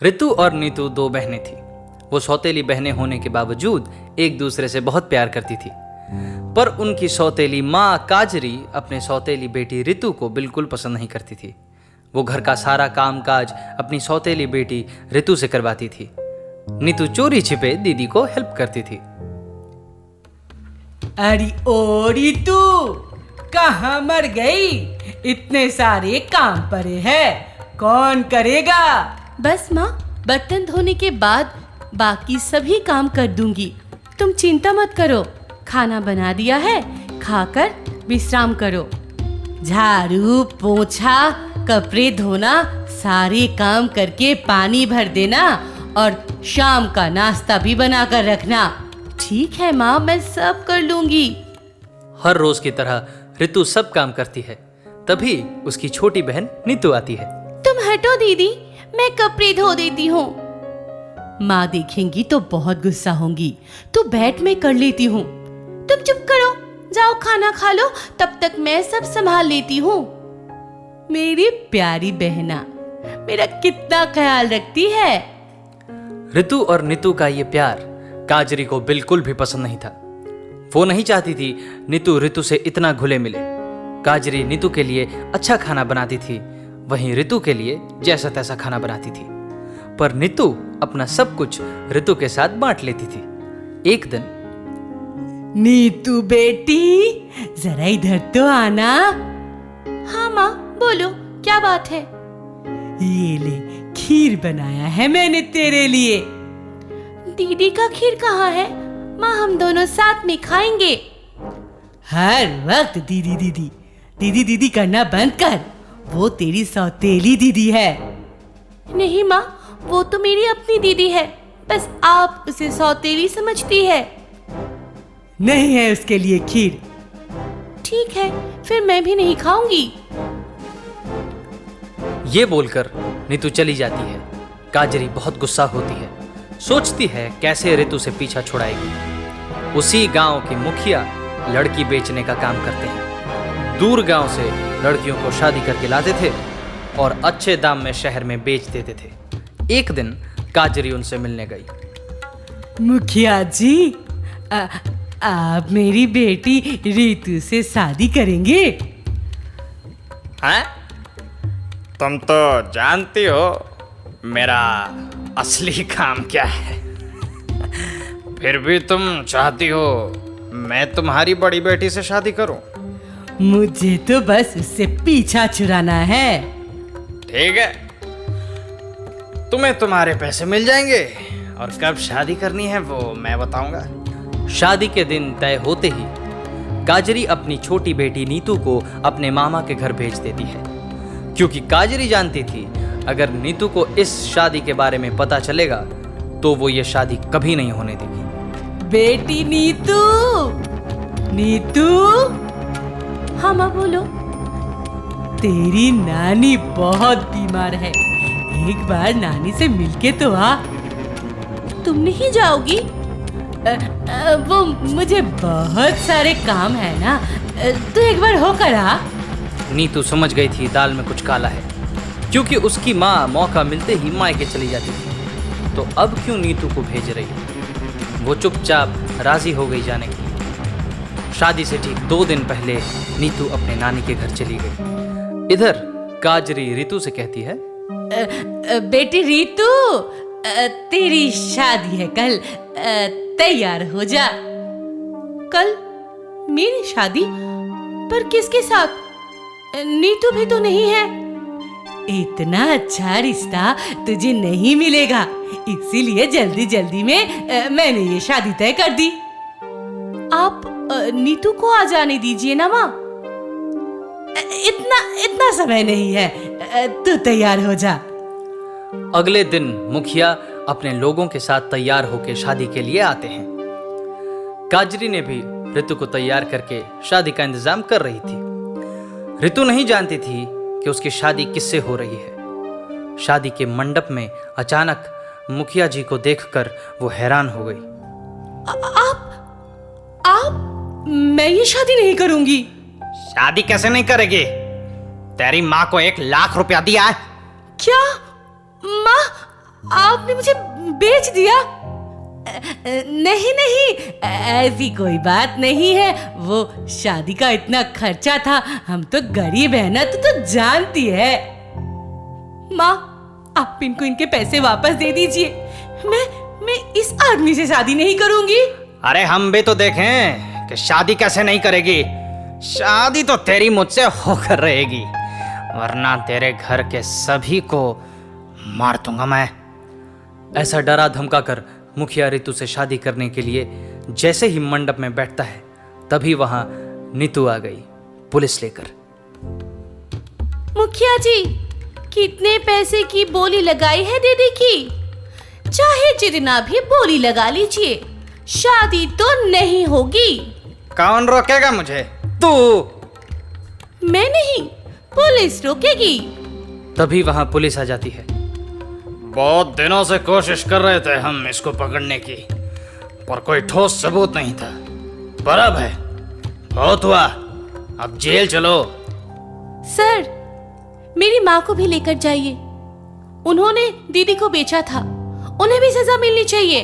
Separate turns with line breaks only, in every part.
ऋतु और नीतू दो बहनें थीं। वो सौतेली बहनें होने के बावजूद एक दूसरे से बहुत प्यार करती थी, पर उनकी सौतेली माँ काजरी अपने सौतेली बेटी ऋतु को बिल्कुल पसंद नहीं करती थी। वो घर का सारा कामकाज अपनी सौतेली बेटी ऋतु से करवाती थी। नीतू चोरी छिपे दीदी को हेल्प करती थी।
अरे ओ ऋतु, कहाँ मर गई? इतने सारे काम पड़े हैं, कौन करेगा?
बस माँ, बर्तन धोने के बाद बाकी सभी काम कर दूंगी। तुम चिंता मत करो। खाना बना दिया है, खाकर विश्राम करो।
झाड़ू, पोंछा, कपड़े धोना, सारे काम करके पानी भर देना और शाम का नाश्ता भी बना कर रखना।
ठीक है माँ, मैं सब कर लूंगी।
हर रोज की तरह ऋतु सब काम करती है। तभी उसकी छोटी बहन नीतू आती है।
तुम हटो दीदी, मैं कपड़े धो देती हूँ।
माँ देखेंगी तो बहुत गुस्सा होंगी।
तो बैठ मैं कर लेती हूँ। तुम चुप करो, जाओ खाना खा लो, तब तक मैं सब संभाल लेती हूँ।
मेरी प्यारी बहना मेरा कितना ख्याल रखती है।
ऋतु और नीतू का ये प्यार काजरी को बिल्कुल भी पसंद नहीं था। वो नहीं चाहती थी नीतू ऋतु से इतना घुले मिले। काजरी नीतू के लिए अच्छा खाना बनाती थी, वहीं ऋतु के लिए जैसा तैसा खाना बनाती थी। पर नीतू अपना सब कुछ ऋतु के साथ बांट लेती थी। एक दिन,
नीतू बेटी, जरा इधर तो आना।
हाँ माँ, बोलो क्या बात है?
ये ले, खीर बनाया है मैंने तेरे लिए।
दीदी का खीर कहाँ है? माँ, हम दोनों साथ में खाएंगे।
हर वक्त दीदी दीदी दीदी दीदी करना बंद कर। वो तेरी सौतेली दीदी है।
नहीं माँ, वो तो मेरी अपनी दीदी है, बस आप उसे सौतेली समझती है।
नहीं है उसके लिए खीर।
ठीक है, फिर मैं भी नहीं खाऊंगी।
ये बोलकर नीतू चली जाती है। काजरी बहुत गुस्सा होती है, सोचती है कैसे ऋतु से पीछा छुड़ाएगी। उसी गांव के मुखिया लड़की बेचने का काम करते हैं। दूर गांव से लड़कियों को शादी करके लाते थे और अच्छे दाम में शहर में बेच देते थे। एक दिन काजरी उनसे मिलने गई।
मुखिया जी, आप मेरी बेटी ऋतु से शादी करेंगे?
हैं? तुम तो जानती हो मेरा असली काम क्या है। फिर भी तुम चाहती हो मैं तुम्हारी बड़ी बेटी से शादी करूं?
मुझे तो बस उससे पीछा छुड़ाना है।
ठीक है, तुम्हें तुम्हारे पैसे मिल जाएंगे और कब शादी करनी है वो मैं बताऊंगा।
शादी के दिन तय होते ही काजरी अपनी छोटी बेटी नीतू को अपने मामा के घर भेज देती है, क्योंकि काजरी जानती थी अगर नीतू को इस शादी के बारे में पता चलेगा तो वो ये शादी कभी नहीं होने देगी।
बेटी नीतू, नीतू।
हाँ माँ, बोलो।
तेरी नानी बहुत बीमार है, एक बार नानी से मिलके तो आ।
तुम नहीं जाओगी?
वो मुझे बहुत सारे काम है ना, तू एक बार होकर आ।
नीतू समझ गई थी दाल में कुछ काला है, क्योंकि उसकी माँ मौका मिलते ही मायके चली जाती थी। तो अब क्यों नीतू को भेज रही? वो चुपचाप राजी हो गई जाने की। शादी से ठीक 2 दिन पहले नीतू अपने नानी के घर चली गई। इधर काजरी ऋतु से कहती है,
बेटी ऋतु, तेरी शादी है कल, तैयार हो जा।
कल मेरी शादी? पर किसके साथ? नीतू भी तो नहीं है।
इतना अच्छा रिश्ता तुझे नहीं मिलेगा, इसीलिए जल्दी जल्दी में मैंने ये शादी तय कर दी।
आप नीतू को आ जाने दीजिए ना माँ।
इतना समय नहीं है, तू तैयार हो जा।
अगले दिन मुखिया अपने लोगों के साथ तैयार होकर शादी के लिए आते हैं। काजरी ने भी ऋतु को तैयार करके शादी का इंतजाम कर रही थी। ऋतु नहीं जानती थी कि उसकी शादी किससे हो रही है। शादी के मंडप में अचानक मुखिया जी को देखकर वो हैरान हो गई।
आप मैं ये शादी नहीं करूंगी।
शादी कैसे नहीं करेगी? तेरी माँ को 1 लाख रुपया दिया है।
क्या? माँ, आपने मुझे बेच दिया? नहीं नहीं, ऐसी कोई बात नहीं है। वो शादी का इतना खर्चा था, हम तो गरीब है ना, तो जानती है। माँ, आप इनको इनके पैसे वापस दे दीजिए। मैं इस आदमी से शादी नहीं करूंगी।
अरे हम भी तो देखें कि शादी कैसे नहीं करेगी। शादी तो तेरी मुझसे होकर रहेगी, वरना तेरे घर के सभी को मार दूंगा मैं।
ऐसा डरा धमका कर मुखिया रितु से शादी करने के लिए जैसे ही मंडप में बैठता है, तभी वहां नीतू आ गई पुलिस लेकर।
मुखिया जी, कितने पैसे की बोली लगाई है दीदी की? चाहे जितना भी बोली लगा लीजिए, शादी तो नहीं होगी।
कौन रोकेगा मुझे? तू।
मैं नहीं, पुलिस रोकेगी।
तभी वहां पुलिस आ जाती है।
बहुत दिनों से कोशिश कर रहे थे हम इसको पकड़ने की, पर कोई ठोस सबूत नहीं था। पर अब है, बहुत हुआ, अब जेल चलो।
सर, मेरी माँ को भी लेकर जाइए। उन्होंने दीदी को बेचा था, उन्हें भी सजा मिलनी चाहिए।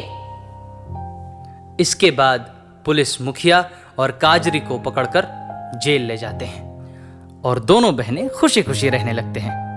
इसके बाद पुलिस मुखिया और काजरी को पकड़कर जेल ले जाते हैं और दोनों बहनें खुशी खुशी रहने लगते हैं।